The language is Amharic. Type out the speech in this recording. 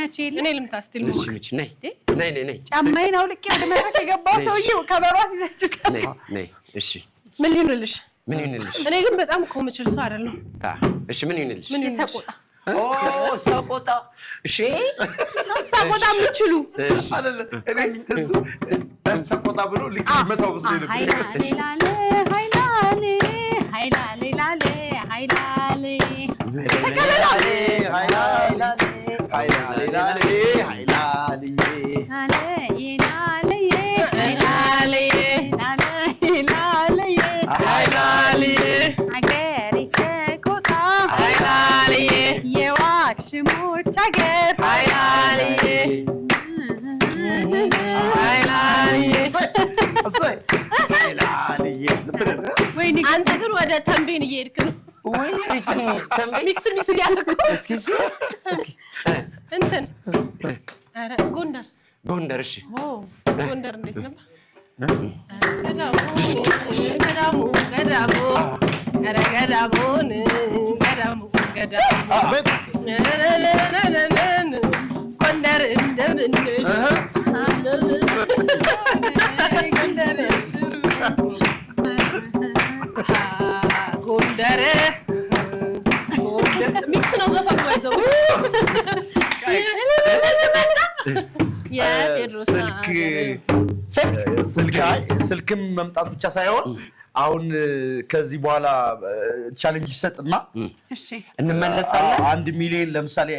መቼ እኔ ልምታ ስቲል እሺ ምች ነይ ጫማዬን አውልቄ ወደ መድረክ የገባው ሰውዬው ከበሯት ይዘችው ነይ እሺ ምን ይሁንልሽ እኔ ግን በጣም እኮ ምችል ሰው አይደለም እሺ ምን ይሁንልሽ ሰቆጣ ሰቆጣ እሺ ሰቆጣ ምችሉ አይደለ እኔ እሱ ሰቆጣ ብሎ ሊመታው ብሎ ነው ሃይላሌ አንተ ግን ወደ ተንቤን እየሄድክ ነው ወይ ሚክስ ያደረኩ እስኪ እንትን አረ ጎንደር እሺ ጎንደር እንዴት ነበር ገዳሙ ጎንደር እንደምንሽ ጎንደር ሚክስ ነው ዘፈኑ ባይዘው ስልክም መምጣት ብቻ ሳይሆን አሁን ከዚህ በኋላ ቻሌንጅ ይሰጥና እሺ እንመለሳለን 1 ሚሊዮን ለምሳሌ